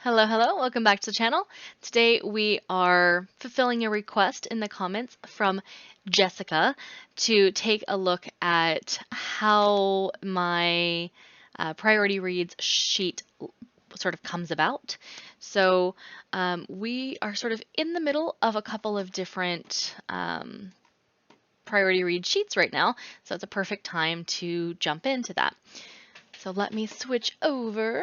Hello, hello, welcome back to the channel. Today we are fulfilling a request in the comments from Jessica to take a look at how my priority reads sheet sort of comes about. So we are sort of in the middle of a couple of different priority read sheets right now, so it's a perfect time to jump into that. So let me switch over.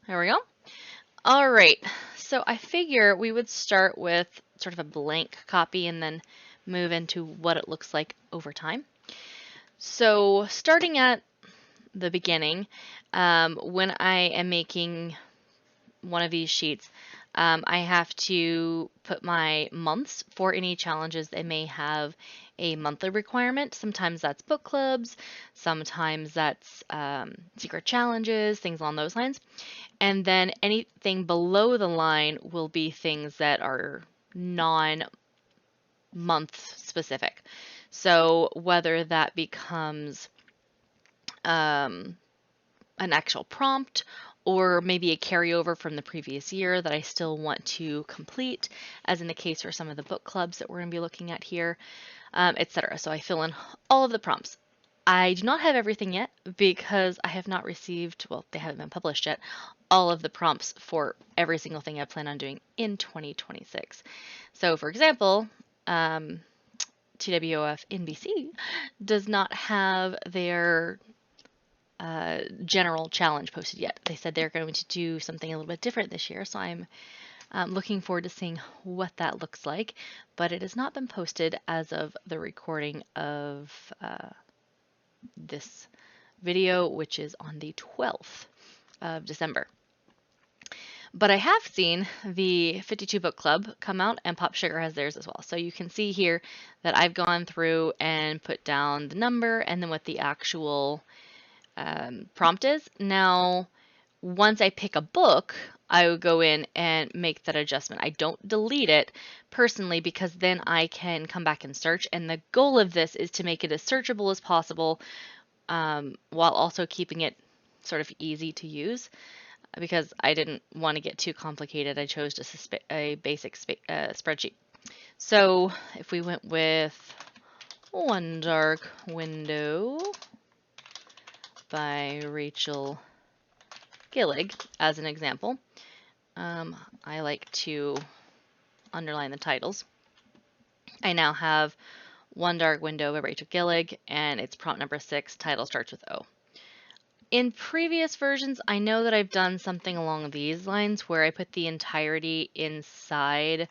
There we go. All right, so I figure we would start with sort of a blank copy and then move into what it looks like over time. So starting at the beginning, when I am making one of these sheets, I have to put my months for any challenges that may have a monthly requirement. Sometimes that's book clubs, sometimes that's secret challenges, things along those lines. And then anything below the line will be things that are non-month specific. So whether that becomes an actual prompt or maybe a carryover from the previous year that I still want to complete, as in the case for some of the book clubs that we're going to be looking at here, etc. So I fill in all of the prompts. I do not have everything yet because I have not received, well, they haven't been published yet, all of the prompts for every single thing I plan on doing in 2026. So for example, TWOF NBC does not have their general challenge posted yet. They said they're going to do something a little bit different this year, so I'm looking forward to seeing what that looks like, but it has not been posted as of the recording of this video, which is on the 12th of December. But I have seen the 52 Book Club come out, and Pop Sugar has theirs as well. So you can see here that I've gone through and put down the number and then what the actual prompt is. Now, once I pick a book, I would go in and make that adjustment. I don't delete it personally because then I can come back and search. And the goal of this is to make it as searchable as possible while also keeping it sort of easy to use. Because I didn't want to get too complicated, I chose just a basic spreadsheet. So if we went with One Dark Window by Rachel Gillig as an example, I like to underline the titles. I now have One Dark Window by Rachel Gillig, and it's prompt number 6, title starts with O. In previous versions, I know that I've done something along these lines where I put the entirety inside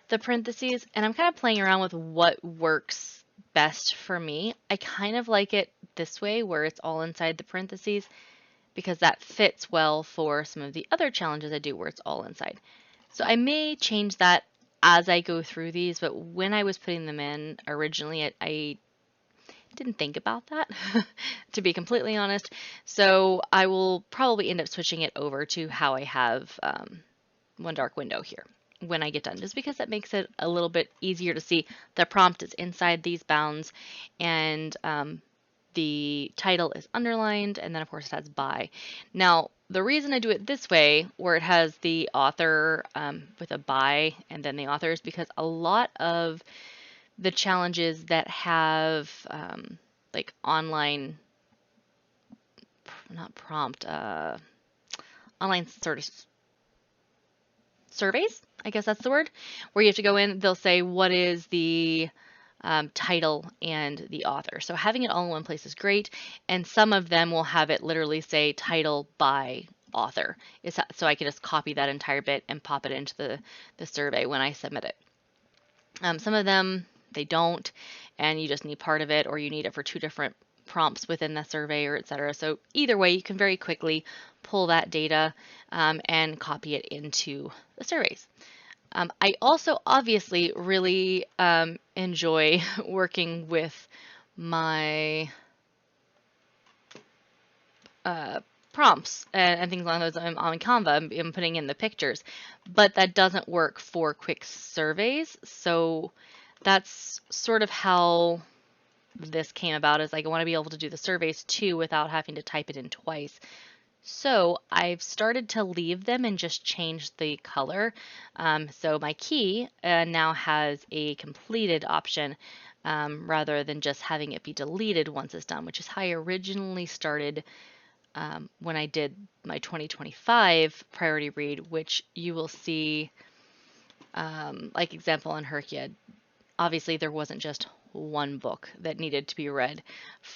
the parentheses, and I'm kind of playing around with what works best for me. I kind of like it this way where it's all inside the parentheses because that fits well for some of the other challenges I do where it's all inside. So I may change that as I go through these, but when I was putting them in originally, I didn't think about that, to be completely honest. So I will probably end up switching it over to how I have One Dark Window here when I get done, just because that makes it a little bit easier to see. The prompt is inside these bounds, and the title is underlined, and then of course it has by. Now, the reason I do it this way, where it has the author with a by and then the author, is because a lot of the challenges that have like online, not prompt, online sort of surveys, I guess that's the word, where you have to go in, they'll say what is the title and the author. So having it all in one place is great, and some of them will have it literally say title by author. So I can just copy that entire bit and pop it into the survey when I submit it. Some of them, they don't, and you just need part of it, or you need it for 2 different prompts within the survey, or etc. So either way, you can very quickly pull that data and copy it into the surveys. I also obviously really enjoy working with my prompts and things along those on Canva. I'm putting in the pictures, but that doesn't work for quick surveys. So that's sort of how this came about, is like I want to be able to do the surveys too without having to type it in twice. So I've started to leave them and just change the color. So my key now has a completed option rather than just having it be deleted once it's done, which is how I originally started when I did my 2025 priority read, which you will see, like example on Herkyed. Obviously, there wasn't just one book that needed to be read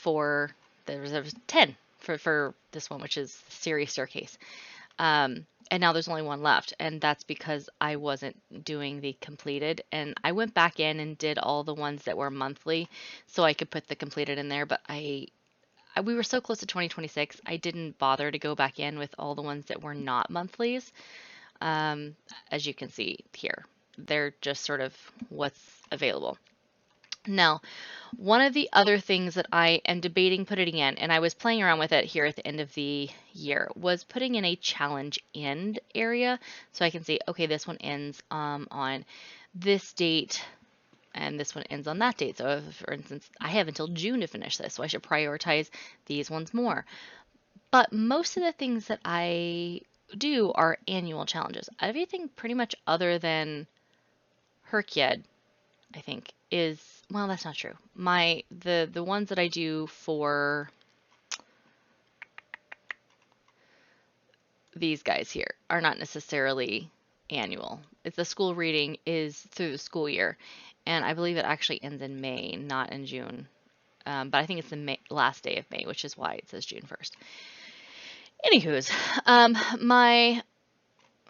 there was 10 for this one, which is Series Staircase. And now there's only one left, and that's because I wasn't doing the completed. And I went back in and did all the ones that were monthly so I could put the completed in there, but we were so close to 2026, I didn't bother to go back in with all the ones that were not monthlies. As you can see here, they're just sort of what's available. Now, one of the other things that I am debating putting in, and I was playing around with it here at the end of the year, was putting in a challenge end area. So I can see, okay, this one ends on this date, and this one ends on that date. So if, for instance, I have until June to finish this, so I should prioritize these ones more. But most of the things that I do are annual challenges. Everything pretty much other than Herkyed, I think, is, well, that's not true. The ones that I do for these guys here are not necessarily annual. It's the school reading is through the school year, and I believe it actually ends in May, not in June. But I think it's the last day of May, which is why it says June 1st. Anywho's,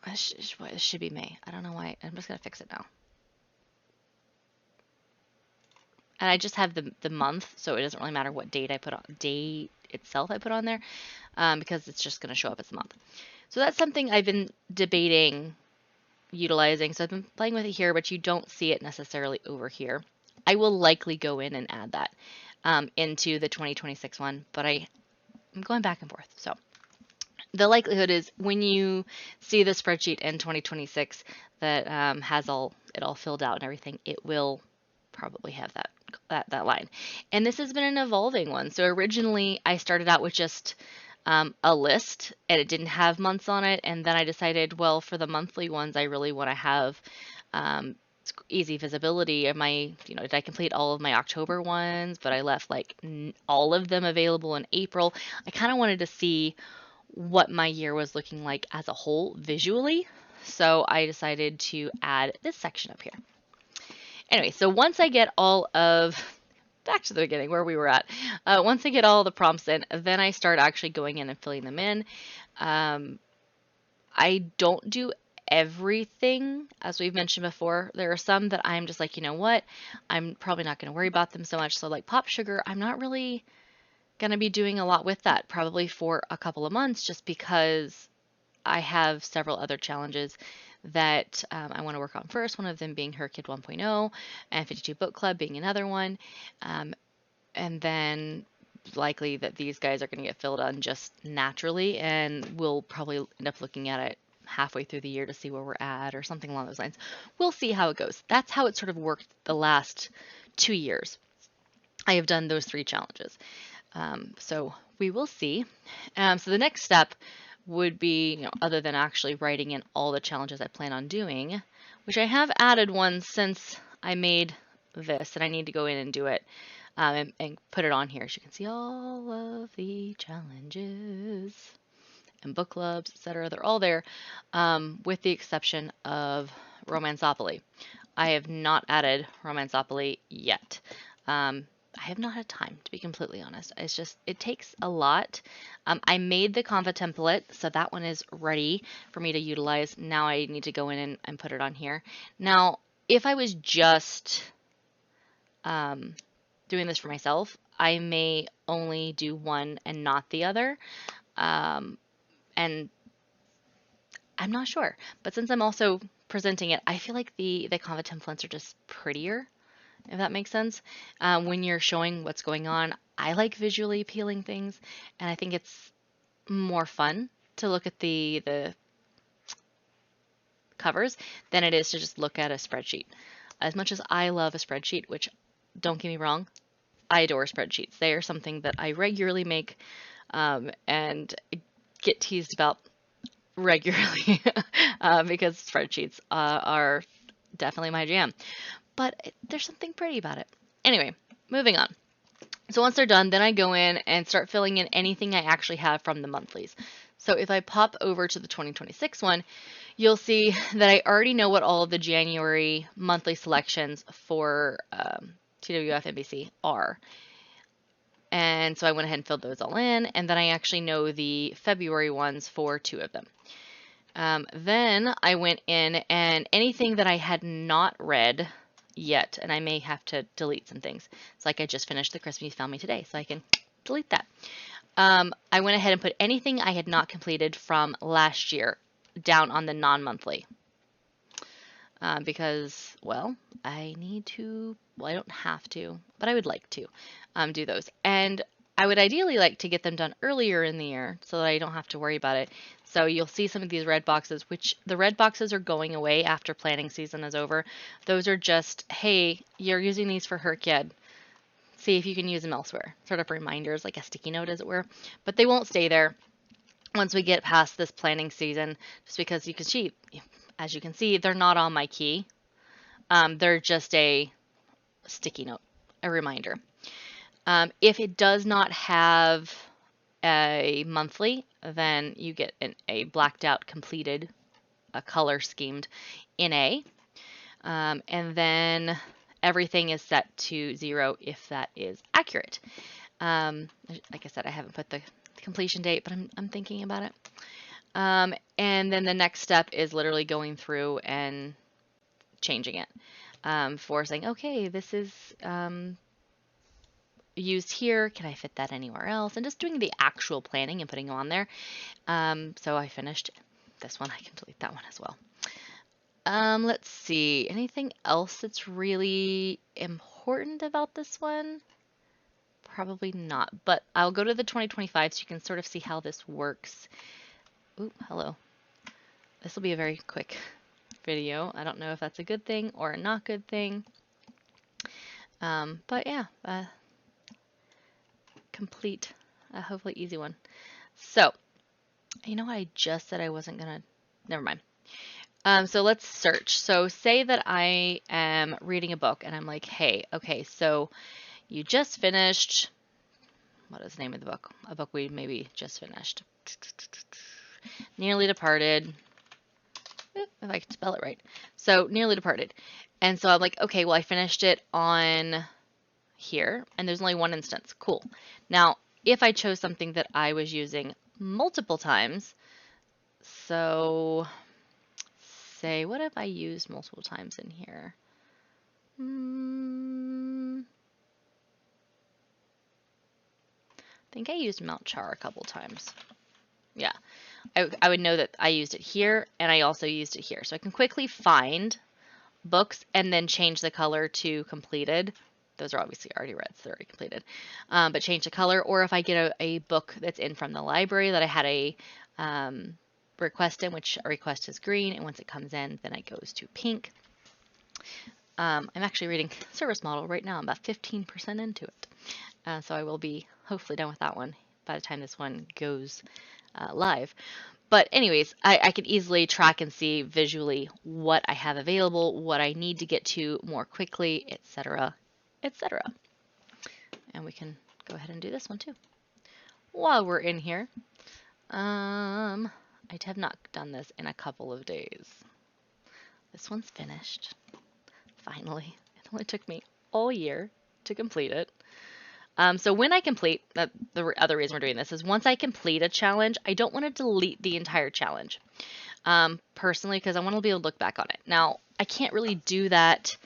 this should be May. I don't know why. I'm just gonna fix it now. And I just have the month, so it doesn't really matter what date I put on, date itself I put on there, because it's just going to show up as a month. So that's something I've been debating utilizing. So I've been playing with it here, but you don't see it necessarily over here. I will likely go in and add that into the 2026 one, but I'm going back and forth. So the likelihood is when you see the spreadsheet in 2026 that has it all filled out and everything, it will probably have that line. And this has been an evolving one. So originally I started out with just a list, and it didn't have months on it. And then I decided, well, for the monthly ones, I really want to have easy visibility. Did I complete all of my October ones, but I left like all of them available in April. I kind of wanted to see what my year was looking like as a whole visually. So I decided to add this section up here. Anyway, so once I get back to the beginning where we were at, once I get all the prompts in, then I start actually going in and filling them in. I don't do everything, as we've mentioned before. There are some that I'm just like, you know what, I'm probably not going to worry about them so much. So like Pop Sugar, I'm not really going to be doing a lot with that, probably for a couple of months, just because I have several other challenges that I want to work on first, one of them being Herkyed 1.0 and 52 Book Club being another one. And then likely that these guys are going to get filled on just naturally, and we'll probably end up looking at it halfway through the year to see where we're at or something along those lines. We'll see how it goes. That's how it sort of worked the last 2 years. I have done those 3 challenges. So we will see. So the next step would be, other than actually writing in all the challenges I plan on doing, which I have added one since I made this, and I need to go in and do it and put it on here so you can see all of the challenges and book clubs, etc. They're all there, with the exception of Romanceopoly. I have not added Romanceopoly yet. I have not had time, to be completely honest. It takes a lot. I made the Canva template, so that one is ready for me to utilize. Now I need to go in and put it on here. Now, if I was just doing this for myself, I may only do one and not the other. And I'm not sure. But since I'm also presenting it, I feel like the Canva templates are just prettier, if that makes sense. When you're showing what's going on, I like visually appealing things, and I think it's more fun to look at the covers than it is to just look at a spreadsheet. As much as I love a spreadsheet, which, don't get me wrong, I adore spreadsheets. They are something that I regularly make, and get teased about regularly because spreadsheets are definitely my jam. But there's something pretty about it. Anyway, moving on. So once they're done, then I go in and start filling in anything I actually have from the monthlies. So if I pop over to the 2026 one, you'll see that I already know what all of the January monthly selections for TWF NBC are. And so I went ahead and filled those all in, and then I actually know the February ones for 2 of them. Then I went in and anything that I had not read yet, and I may have to delete some things. It's like I just finished The Christmas You Found Me Today, so I can delete that. I went ahead and put anything I had not completed from last year down on the non-monthly. Because, well, I need to, well, I don't have to, but I would like to do those. And I would ideally like to get them done earlier in the year so that I don't have to worry about it. So you'll see some of these red boxes, which the red boxes are going away after planning season is over. Those are just, hey, you're using these for HerkYed. See if you can use them elsewhere. Sort of reminders, like a sticky note, as it were. But they won't stay there once we get past this planning season, just because you can see, as you can see, they're not on my key. They're just a sticky note, a reminder. If it does not have a monthly, then you get a blacked out completed, a color schemed NA. And then everything is set to 0 if that is accurate. Like I said, I haven't put the completion date, but I'm thinking about it. And then the next step is literally going through and changing it for saying, okay, this is used here. Can I fit that anywhere else? And just doing the actual planning and putting them on there. So I finished this one. I can delete that one as well. Let's see. Anything else that's really important about this one? Probably not, but I'll go to the 2025 so you can sort of see how this works. Ooh, hello. This will be a very quick video. I don't know if that's a good thing or a not good thing. But yeah, complete, hopefully easy one. So, you know what I just said I wasn't gonna, never mind. So let's search. So say that I am reading a book and I'm like, hey, okay, so you just finished, what is the name of the book? A book we maybe just finished. Nearly Departed. If I could spell it right. So Nearly Departed. And so I'm like, okay, well, I finished it on here and there's only one instance. Cool. Now, if I chose something that I was using multiple times, so say, what have I used multiple times in here? I think I used Mount Char a couple times. Yeah, I would know that I used it here and I also used it here. So I can quickly find books and then change the color to completed. Those are obviously already read, so they're already completed. But change the color, or if I get a book that's in from the library that I had a request in, which a request is green, and once it comes in, then it goes to pink. I'm actually reading Service Model right now. I'm about 15% into it. So I will be hopefully done with that one by the time this one goes live. But anyways, I can easily track and see visually what I have available, what I need to get to more quickly, etc., etc. And we can go ahead and do this one too. While we're in here, I have not done this in a couple of days. This one's finished. Finally. It only took me all year to complete it. So when I complete, the other reason we're doing this is once I complete a challenge, I don't want to delete the entire challenge, personally, because I want to be able to look back on it. Now, I can't really do that.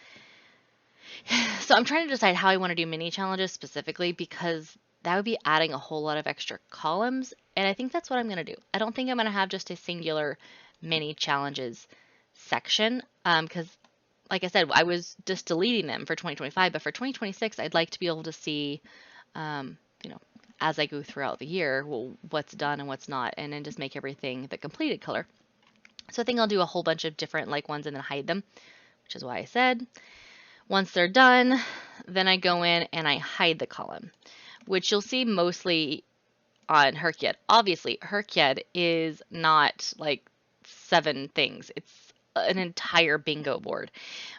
So I'm trying to decide how I want to do mini challenges specifically, because that would be adding a whole lot of extra columns. And I think that's what I'm going to do. I don't think I'm going to have just a singular mini challenges section, because like I said, I was just deleting them for 2025, but for 2026, I'd like to be able to see, you know, as I go throughout the year, well, what's done and what's not, and then just make everything the completed color. So I think I'll do a whole bunch of different like ones and then hide them, which is why I said once they're done, then I go in and I hide the column, which you'll see mostly on Herkyed. Obviously, Herkyed is not like 7 things. It's an entire bingo board,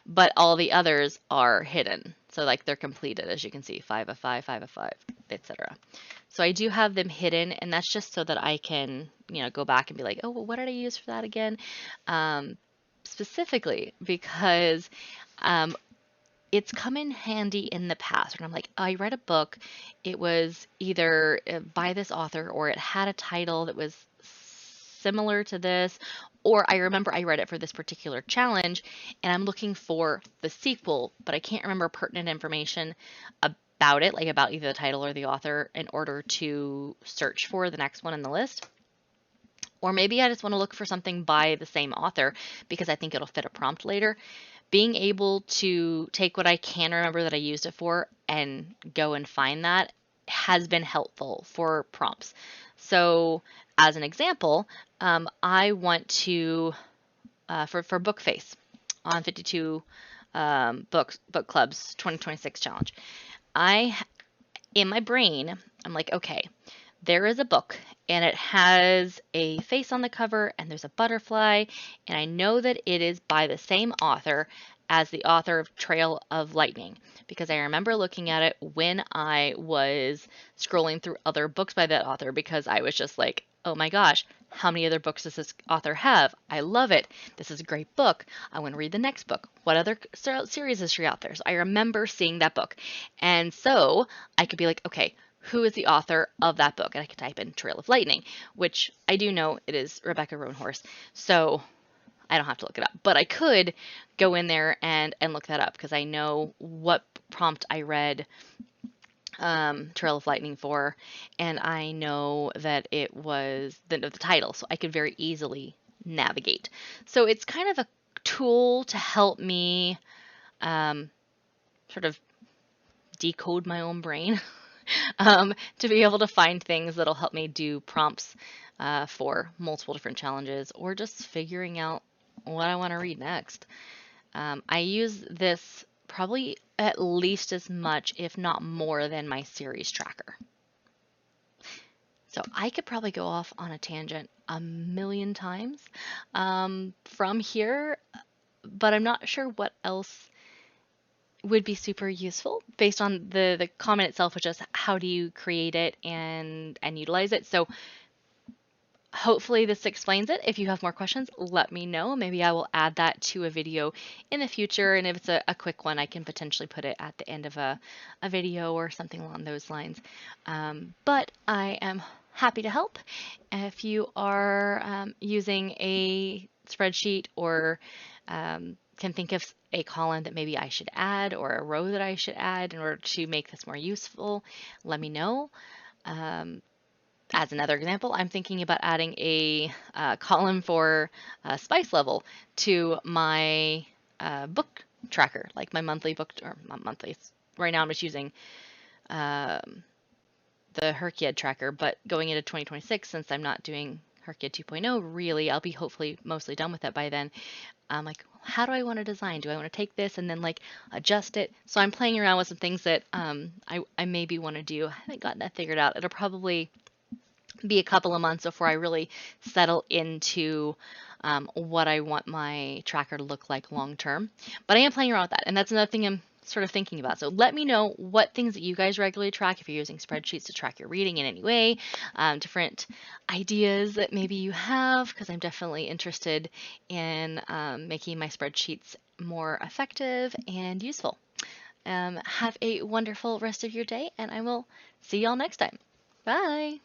but all the others are hidden. So like they're completed, as you can see, 5 of 5, 5 of 5, etc. So I do have them hidden, and that's just so that I can, go back and be like, oh, well, what did I use for that again? Specifically because it's come in handy in the past when I'm like, I read a book, it was either by this author or it had a title that was similar to this, or I remember I read it for this particular challenge and I'm looking for the sequel, but I can't remember pertinent information about it, like about either the title or the author, in order to search for the next one in the list. Or maybe I just want to look for something by the same author because I think it'll fit a prompt later. Being able to take what I can remember that I used it for and go and find that has been helpful for prompts. So as an example, I want to, for Book Face on 52 book clubs 2026 challenge, in my brain, I'm like, okay, there is a book and it has a face on the cover and there's a butterfly, and I know that it is by the same author as the author of Trail of Lightning because I remember looking at it when I was scrolling through other books by that author because I was just like, oh my gosh, how many other books does this author have? I love it. This is a great book. I want to read the next book. What other series is she out there? So I remember seeing that book. And so I could be like, okay, who is the author of that book? And I could type in Trail of Lightning, which I do know it is Rebecca Roanhorse. So I don't have to look it up, but I could go in there and look that up because I know what prompt I read Trail of Lightning for, and I know that it was the title, so I could very easily navigate. So it's kind of a tool to help me sort of decode my own brain to be able to find things that'll help me do prompts for multiple different challenges or just figuring out what I want to read next. I use this probably at least as much, if not more, than my series tracker. So I could probably go off on a tangent a million times from here, but I'm not sure what else would be super useful based on the comment itself, which is how do you create it and utilize it. So hopefully this explains it. If you have more questions, let me know. Maybe I will add that to a video in the future. And if it's a quick one, I can potentially put it at the end of a video or something along those lines. But I am happy to help. If you are using a spreadsheet or can think of a column that maybe I should add or a row that I should add in order to make this more useful, let me know. As another example, I'm thinking about adding a column for spice level to my book tracker, like my monthly book, or not monthly. Right now I'm just using the Herkyed tracker, but going into 2026, since I'm not doing Herkyed 2.0, really, I'll be hopefully mostly done with it by then. I'm like, how do I want to design? Do I want to take this and then like adjust it? So I'm playing around with some things that I maybe want to do. I haven't gotten that figured out. It'll probably be a couple of months before I really settle into what I want my tracker to look like long term. But I am playing around with that, and that's another thing I'm sort of thinking about. So let me know what things that you guys regularly track, if you're using spreadsheets to track your reading in any way, different ideas that maybe you have, because I'm definitely interested in making my spreadsheets more effective and useful. Have a wonderful rest of your day, and I will see y'all next time. Bye!